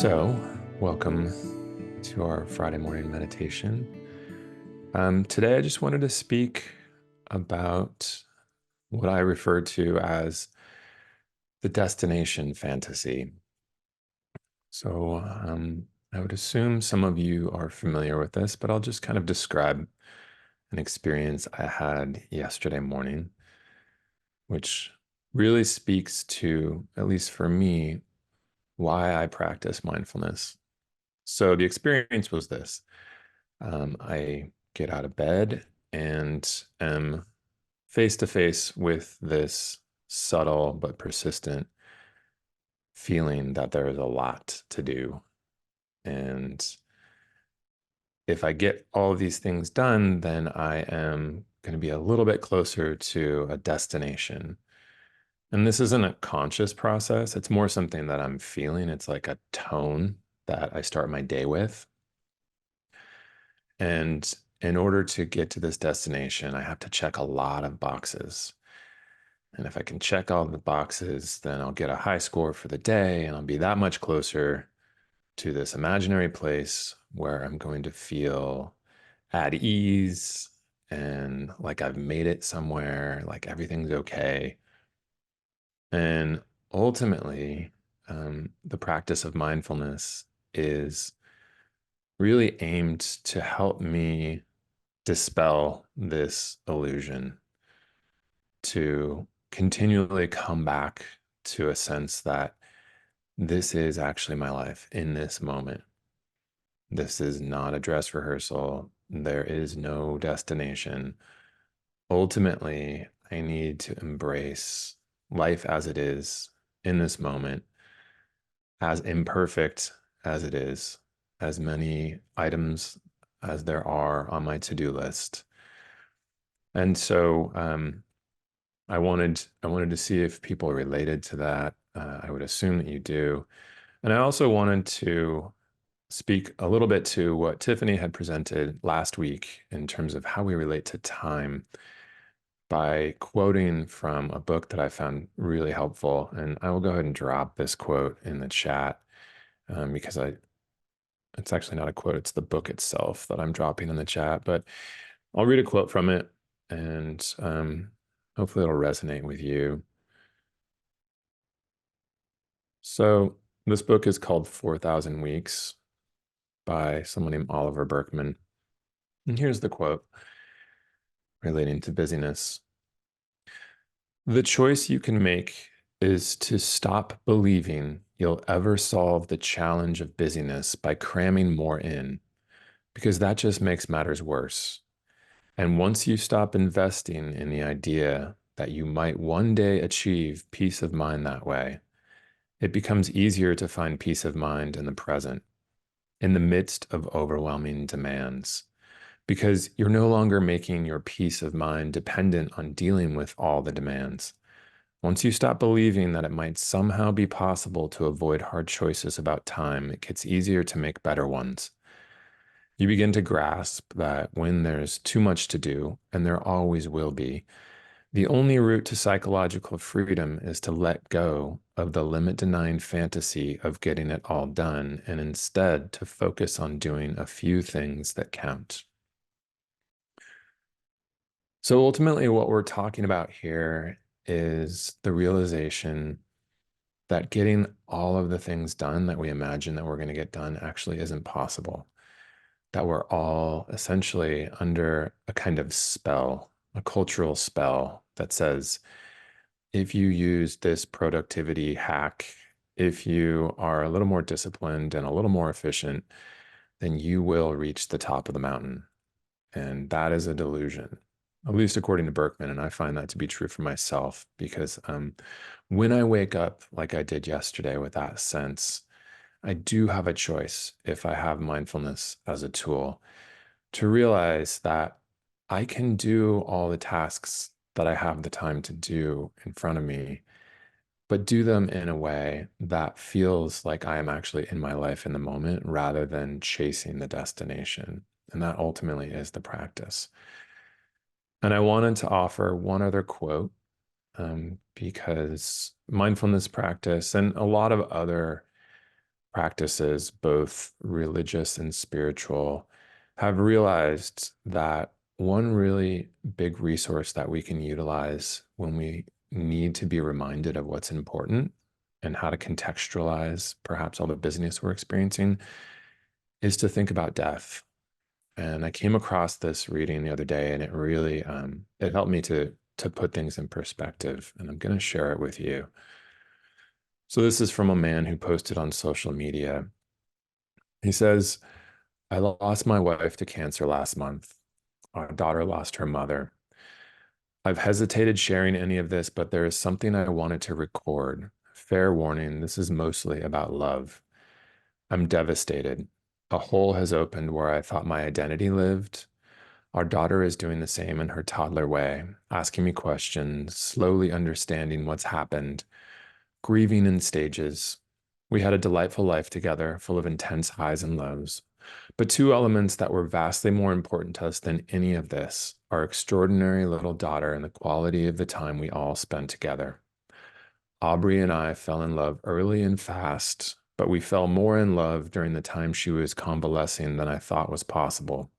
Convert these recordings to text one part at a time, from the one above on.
So, welcome to our Friday morning meditation. Today, I just wanted to speak about what I refer to as the destination fantasy. So, I would assume some of you are familiar with this, but I'll just kind of describe an experience I had yesterday morning, which really speaks to, at least for me, why I practice mindfulness. So, the experience was this. I get out of bed and am face to face with this subtle but persistent feeling that there is a lot to do. And if I get all of these things done, then I am going to be a little bit closer to a destination. And this isn't a conscious process, it's more something that I'm feeling. It's like a tone that I start my day with. And in order to get to this destination, I have to check a lot of boxes. And if I can check all the boxes, then I'll get a high score for the day and I'll be that much closer to this imaginary place where I'm going to feel at ease and like I've made it somewhere, like everything's okay. And ultimately, the practice of mindfulness is really aimed to help me dispel this illusion, to continually come back to a sense that this is actually my life in this moment. This is not a dress rehearsal. There is no destination. Ultimately, I need to embrace life as it is in this moment, as imperfect as it is, as many items as there are on my to-do list. And so, I wanted to see if people related to that. I would assume that you do. And I also wanted to speak a little bit to what Tiffany had presented last week in terms of how we relate to time by quoting from a book that I found really helpful. And I will go ahead and drop this quote in the chat because it's actually not a quote, it's the book itself that I'm dropping in the chat. But I'll read a quote from it and hopefully it'll resonate with you. So this book is called 4,000 Weeks by someone named Oliver Berkman. And here's the quote relating to busyness. The choice you can make is to stop believing you'll ever solve the challenge of busyness by cramming more in, because that just makes matters worse. And once you stop investing in the idea that you might one day achieve peace of mind that way, it becomes easier to find peace of mind in the present, in the midst of overwhelming demands, because you're no longer making your peace of mind dependent on dealing with all the demands. Once you stop believing that it might somehow be possible to avoid hard choices about time, it gets easier to make better ones. You begin to grasp that when there's too much to do, and there always will be, the only route to psychological freedom is to let go of the limit-denying fantasy of getting it all done and instead to focus on doing a few things that count. So ultimately, what we're talking about here is the realization that getting all of the things done that we imagine that we're going to get done actually isn't possible. That we're all essentially under a kind of spell, a cultural spell that says, if you use this productivity hack, if you are a little more disciplined and a little more efficient, then you will reach the top of the mountain. And that is a delusion, at least according to Berkman. And I find that to be true for myself because when I wake up like I did yesterday with that sense, I do have a choice if I have mindfulness as a tool to realize that I can do all the tasks that I have the time to do in front of me, but do them in a way that feels like I am actually in my life in the moment rather than chasing the destination. And that ultimately is the practice. And I wanted to offer one other quote because mindfulness practice and a lot of other practices, both religious and spiritual, have realized that one really big resource that we can utilize when we need to be reminded of what's important and how to contextualize perhaps all the busyness we're experiencing is to think about death. And I came across this reading the other day, and it really it helped me to put things in perspective. And I'm going to share it with you. So this is from a man who posted on social media. He says, "I lost my wife to cancer last month. Our daughter lost her mother. I've hesitated sharing any of this, but there is something I wanted to record. Fair warning, this is mostly about love. I'm devastated. A hole has opened where I thought my identity lived. Our daughter is doing the same in her toddler way, asking me questions, slowly understanding what's happened, grieving in stages. We had a delightful life together, full of intense highs and lows. But two elements that were vastly more important to us than any of this: our extraordinary little daughter and the quality of the time we all spent together. Aubrey and I fell in love early and fast, but we fell more in love during the time she was convalescing than I thought was possible.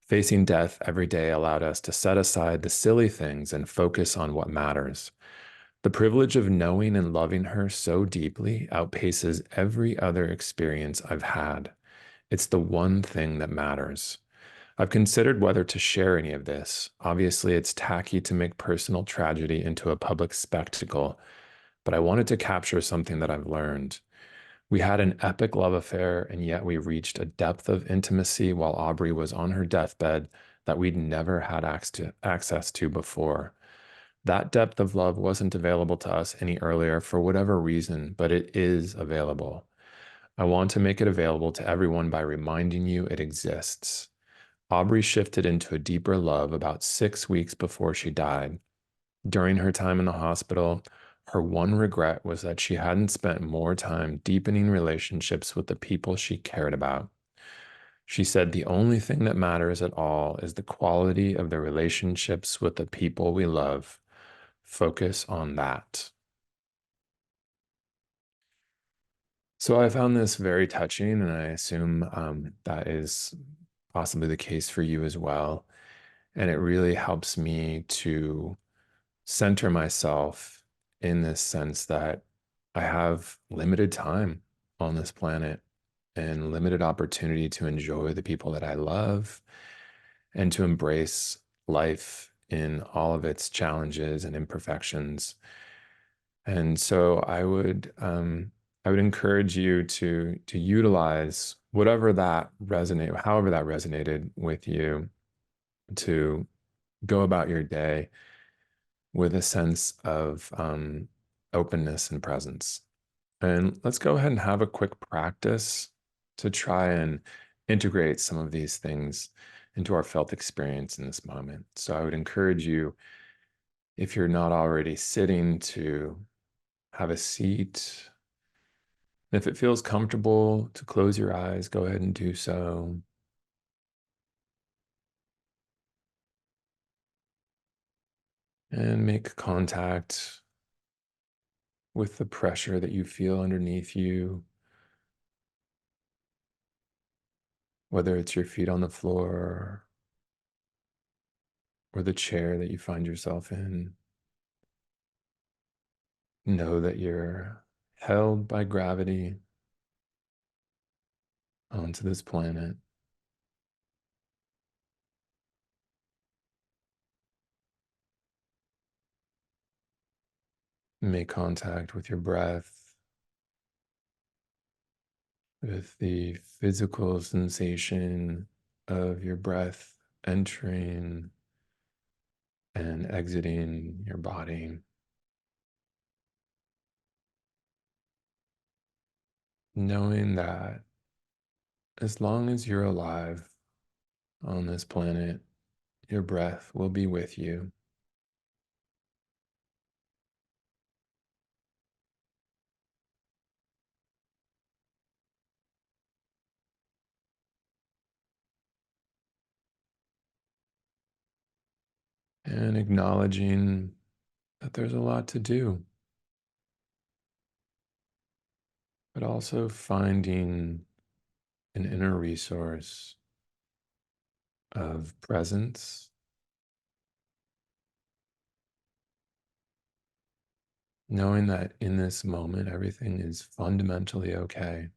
Facing death every day allowed us to set aside the silly things and focus on what matters. The privilege of knowing and loving her so deeply outpaces every other experience I've had. It's the one thing that matters. I've considered whether to share any of this. Obviously, it's tacky to make personal tragedy into a public spectacle, but I wanted to capture something that I've learned. We had an epic love affair, and yet we reached a depth of intimacy while Aubrey was on her deathbed that we'd never had access to before. That depth of love wasn't available to us any earlier for whatever reason, but it is available. I want to make it available to everyone by reminding you it exists. Aubrey shifted into a deeper love about 6 weeks before she died. During her time in the hospital, her one regret was that she hadn't spent more time deepening relationships with the people she cared about. She said the only thing that matters at all is the quality of the relationships with the people we love. Focus on that." So I found this very touching, and I assume that is possibly the case for you as well. And it really helps me to center myself in this sense that I have limited time on this planet and limited opportunity to enjoy the people that I love and to embrace life in all of its challenges and imperfections. And so I would encourage you to utilize whatever that resonate, however that resonated with you, to go about your day with a sense of openness and presence. And let's go ahead and have a quick practice to try and integrate some of these things into our felt experience in this moment. So I would encourage you, if you're not already sitting, to have a seat. And if it feels comfortable to close your eyes, go ahead and do so. And make contact with the pressure that you feel underneath you, whether it's your feet on the floor or the chair that you find yourself in. Know that you're held by gravity onto this planet. Make contact with your breath, with the physical sensation of your breath entering and exiting your body. Knowing that as long as you're alive on this planet, your breath will be with you. And acknowledging that there's a lot to do. but also finding an inner resource of presence, knowing that in this moment, everything is fundamentally okay.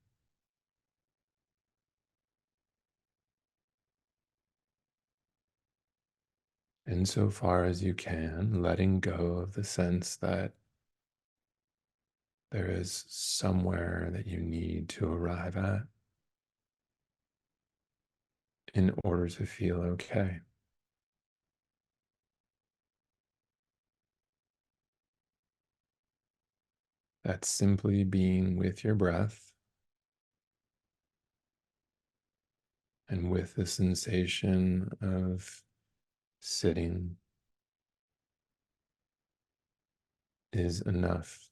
Insofar as you can, letting go of the sense that there is somewhere that you need to arrive at in order to feel okay. That's simply being with your breath and with the sensation of sitting is enough.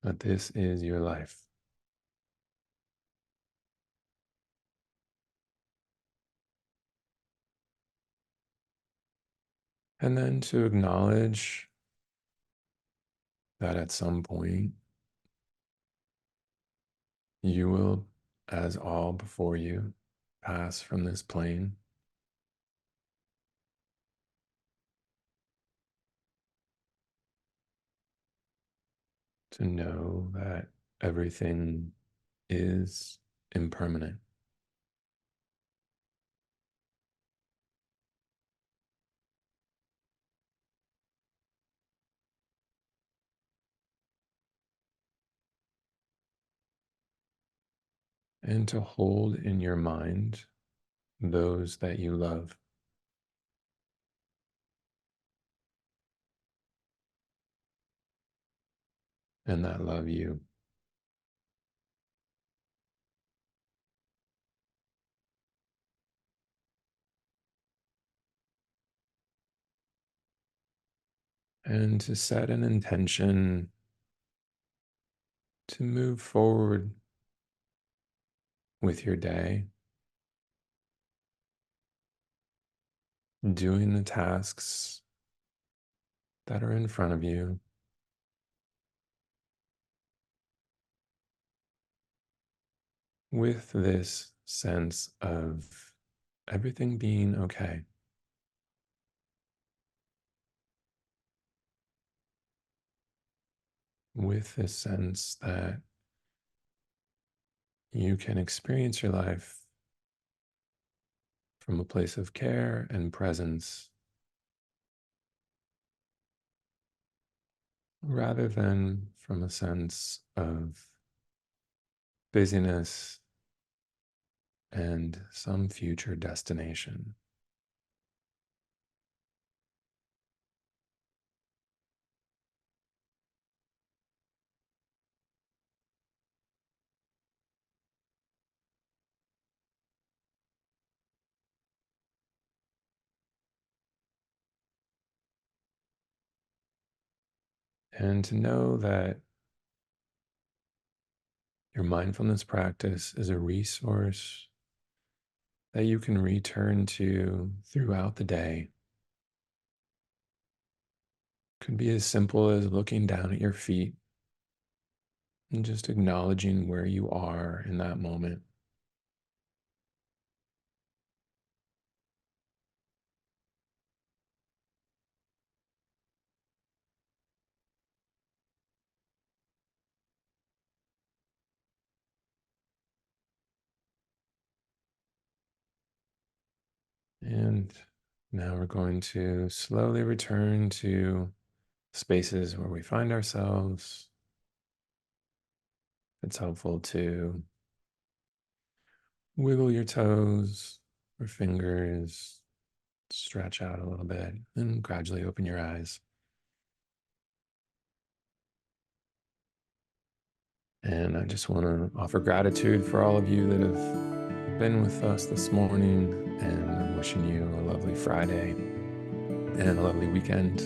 That this is your life. And then to acknowledge that at some point you will, as all before you, pass from this plane, to know that everything is impermanent. And to hold in your mind those that you love and that love you. And to set an intention to move forward with your day, doing the tasks that are in front of you with this sense of everything being okay, with this sense that you can experience your life from a place of care and presence rather than from a sense of busyness and some future destination. And to know that your mindfulness practice is a resource that you can return to throughout the day. Could be as simple as looking down at your feet and just acknowledging where you are in that moment. And now we're going to slowly return to spaces where we find ourselves. It's helpful to wiggle your toes or fingers, stretch out a little bit, and gradually open your eyes. And I just want to offer gratitude for all of you that have been with us this morning. And I'm wishing you a lovely Friday and a lovely weekend.